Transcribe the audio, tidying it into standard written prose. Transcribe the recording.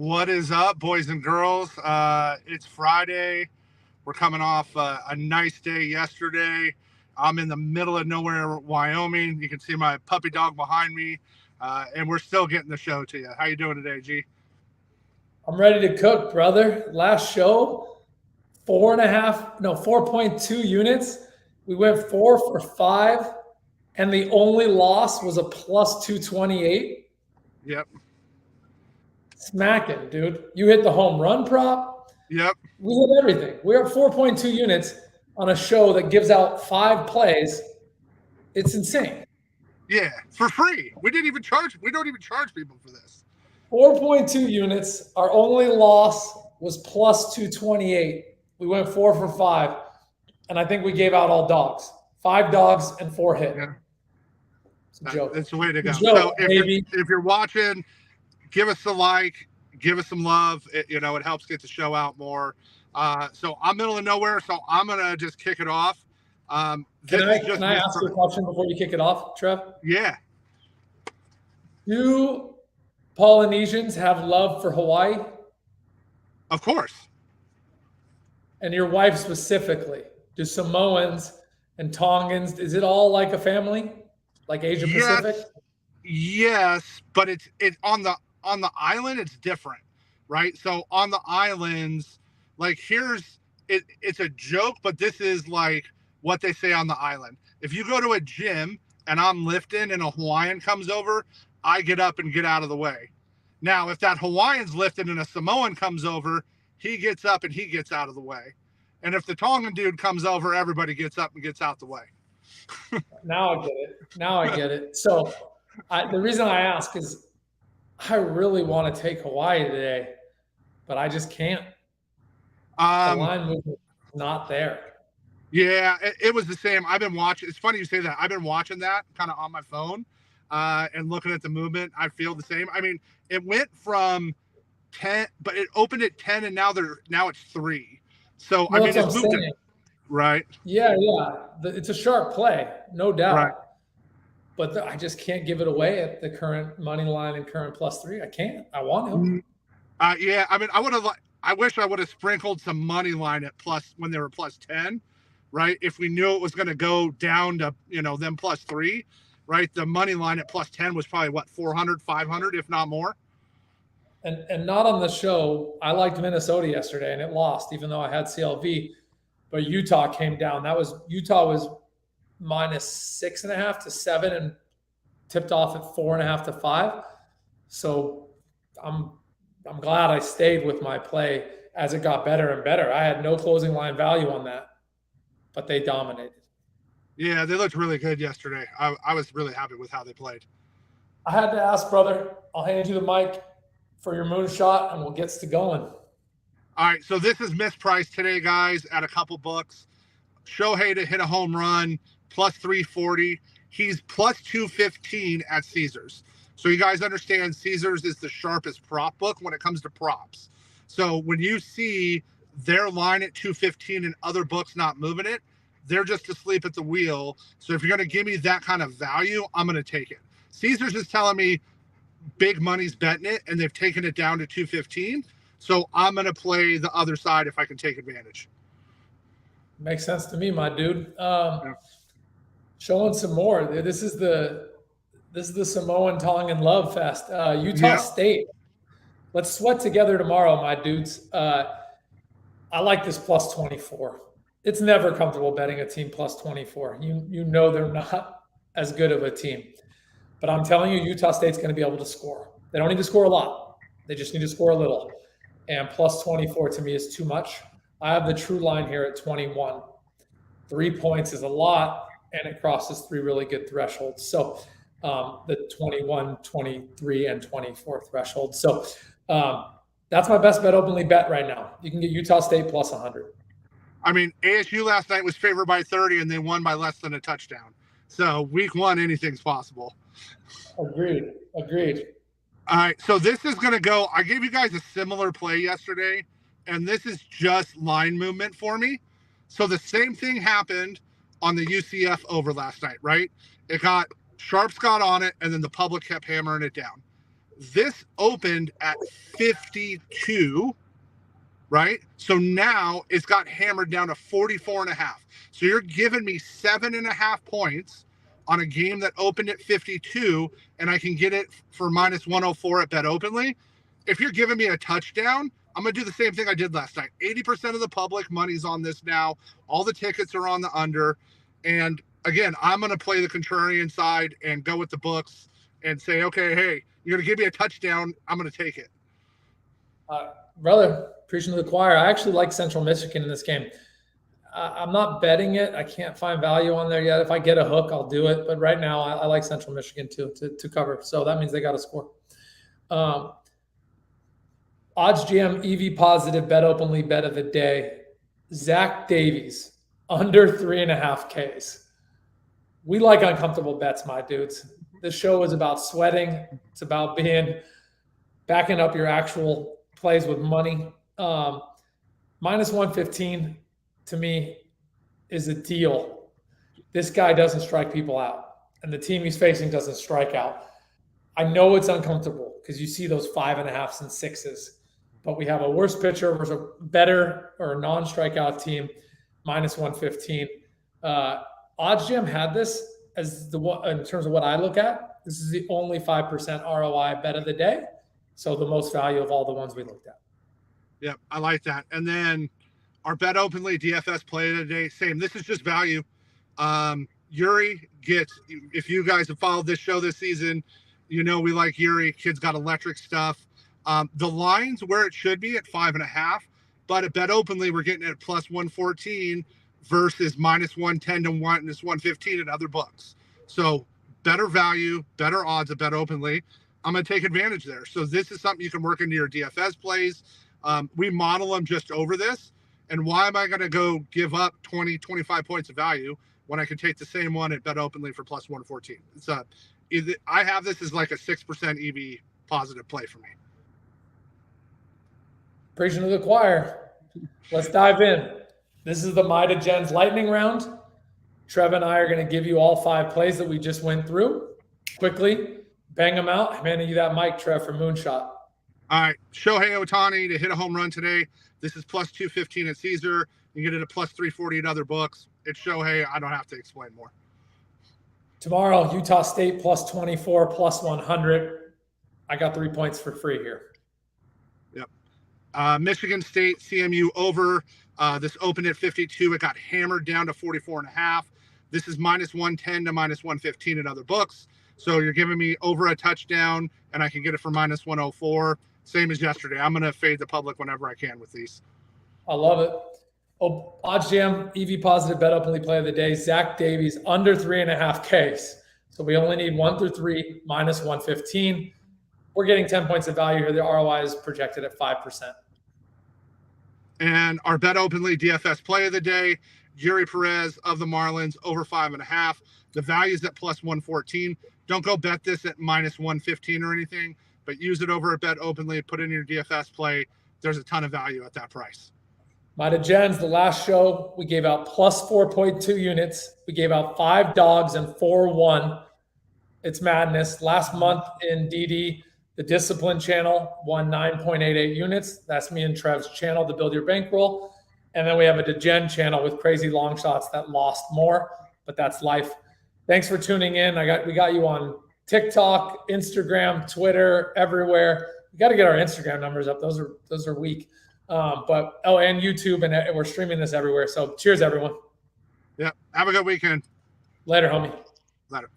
What is up, boys and girls? It's Friday. We're coming off a nice day yesterday. I'm in the middle of nowhere, Wyoming. You can see my puppy dog behind me, and we're still getting the show to you. How you doing today, G? I'm ready to cook, brother. Last show, 4.2 units. We went 4 for 5, and the only loss was a plus 228. Yep. Smacking, dude. You hit the home run prop. Yep. We hit everything. We're at 4.2 units on a show that gives out 5 plays. It's insane. Yeah, for free. We don't even charge people for this. 4.2 units. Our only loss was plus 228. We went 4 for 5, and I think we gave out all dogs. 5 dogs and 4 hit. Yeah. It's a joke. That's the way to go. Joke, so if you're watching, give us a like, give us some love. It helps get the show out more. So I'm middle of nowhere, so I'm gonna just kick it off. Can I ask you a question before you kick it off, Trev? Yeah. Do Polynesians have love for Hawaii? Of course. And your wife specifically? Do Samoans and Tongans, is it all like a family? Like Asia Pacific? Yes, but it's on the island it's different, right? So on the islands, like it's a joke, but this is like what they say on the island. If you go to a gym and I'm lifting and a Hawaiian comes over, I get up and get out of the way. Now, if that Hawaiian's lifting and a Samoan comes over, he gets up and he gets out of the way. And if the Tongan dude comes over, everybody gets up and gets out the way. Now I get it. So the reason I ask is I really want to take Hawaii today, but I just can't. The line movement is not there. Yeah, it was the same. I've been watching. It's funny you say that. I've been watching that kind of on my phone and looking at the movement. I feel the same. I mean, it went from 10, but it opened at 10, and now it's 3. So I mean, it's moved it, right? Yeah. It's a sharp play, no doubt. Right. But I just can't give it away at the current money line and current +3. I can't. I want to. Yeah. I mean, I wish I would have sprinkled some money line at when they were +10, right? If we knew it was going to go down to them +3, right? The money line at +10 was probably what, 400, 500, if not more. And not on the show. I liked Minnesota yesterday, and it lost, even though I had CLV. But Utah came down. Utah was -6.5 to 7, and tipped off at 4.5 to 5. So I'm glad I stayed with my play as it got better and better. I had no closing line value on that, but they dominated. Yeah, they looked really good yesterday. I was really happy with how they played. I had to ask, brother. I'll hand you the mic for your moonshot, and we'll get to going. All right, so this is mispriced today, guys, at a couple books. Shohei to hit a home run, +340. He's +215 at Caesars. So you guys understand Caesars is the sharpest prop book when it comes to props. So when you see their line at 215 and other books not moving it, they're just asleep at the wheel. So if you're going to give me that kind of value, I'm going to take it. Caesars is telling me big money's betting it, and they've taken it down to 215. So I'm going to play the other side if I can take advantage. Makes sense to me, my dude. Showing some more. This is the Samoan Tongan love fest. Utah State. Let's sweat together tomorrow, my dudes. I like this +24. It's never comfortable betting a team +24. You know they're not as good of a team. But I'm telling you, Utah State's going to be able to score. They don't need to score a lot. They just need to score a little. And +24 to me is too much. I have the true line here at 21. 3 points is a lot, and it crosses 3 really good thresholds. So the 21, 23, and 24 thresholds. So that's my best bet openly bet right now. You can get Utah State +100. I mean, ASU last night was favored by 30, and they won by less than a touchdown. So week 1, anything's possible. Agreed. All right, so this is going to go. I gave you guys a similar play yesterday, and this is just line movement for me. So the same thing happened on the UCF over last night, right? Sharps got on it, and then the public kept hammering it down. This opened at 52, right? So now it's got hammered down to 44.5. So you're giving me 7.5 points on a game that opened at 52, and I can get it for minus 104 at Bet Openly. If you're giving me a touchdown, I'm going to do the same thing I did last night. 80% of the public money's on this now. All the tickets are on the under. And again, I'm going to play the contrarian side and go with the books and say, okay, hey, you're going to give me a touchdown. I'm going to take it. Brother, preaching to the choir. I actually like Central Michigan in this game. I'm not betting it. I can't find value on there yet. If I get a hook, I'll do it. But right now, I like Central Michigan too to cover. So that means they got to score. Odds GM EV positive Bet Openly bet of the day. Zach Davies under 3.5 Ks. We like uncomfortable bets, my dudes. This show is about sweating. It's about backing up your actual plays with money. Minus 115 to me is a deal. This guy doesn't strike people out, and the team he's facing doesn't strike out. I know it's uncomfortable because you see those 5.5s and 6s, but we have a worse pitcher versus a better or non-strikeout team, minus 115. OddsJam had this as the one in terms of what I look at. This is the only 5% ROI bet of the day, so the most value of all the ones we looked at. Yep, I like that. And then our Bet Openly DFS play of the day, same. This is just value. Yuri gets, if you guys have followed this show this season, you know we like Yuri. Kid's got electric stuff. The line's where it should be at 5.5, but at Bet Openly, we're getting it at plus 114 versus minus 110 to minus 115 at other books. So better value, better odds at Bet Openly. I'm going to take advantage there. So this is something you can work into your DFS plays. We model them just over this. And why am I going to go give up 20, 25 points of value when I can take the same one at Bet Openly for plus 114? I have this as like a 6% EV positive play for me. Preaching to the choir. Let's dive in. This is the Mida Gens lightning round. Trev and I are going to give you all 5 plays that we just went through. Quickly, bang them out. I'm handing you that mic, Trev, for Moonshot. All right. Shohei Ohtani to hit a home run today. This is plus 215 at Caesar. You get it at plus 340 at other books. It's Shohei. I don't have to explain more. Tomorrow, Utah State plus 24, plus 100. I got 3 points for free here. Yep. Michigan State, CMU over. This opened at 52. It got hammered down to 44.5. This is minus 110 to minus 115 at other books. So you're giving me over a touchdown, and I can get it for minus 104. Same as yesterday. I'm going to fade the public whenever I can with these. I love it. Oh, OddsJam, EV positive Bet Openly play of the day. Zach Davies under 3.5 Ks. So we only need 1 through 3, minus 115. We're getting 10 points of value here. The ROI is projected at 5%. And our Bet Openly DFS play of the day, Yuri Perez of the Marlins over 5.5. The value is at plus 114. Don't go bet this at minus 115 or anything, but use it over at Bet Openly, put in your DFS play. There's a ton of value at that price. Mida Gens, the last show, we gave out plus 4.2 units. We gave out 5 dogs and 4-1. It's madness. Last month in DD, the Discipline channel won 9.88 units. That's me and Trev's channel, the Build Your Bankroll. And then we have a Degen channel with crazy long shots that lost more, but that's life. Thanks for tuning in. We got you on TikTok, Instagram, Twitter, everywhere. We got to get our Instagram numbers up. Those are weak. And YouTube, and we're streaming this everywhere. So cheers, everyone. Yeah. Have a good weekend. Later, homie. Later.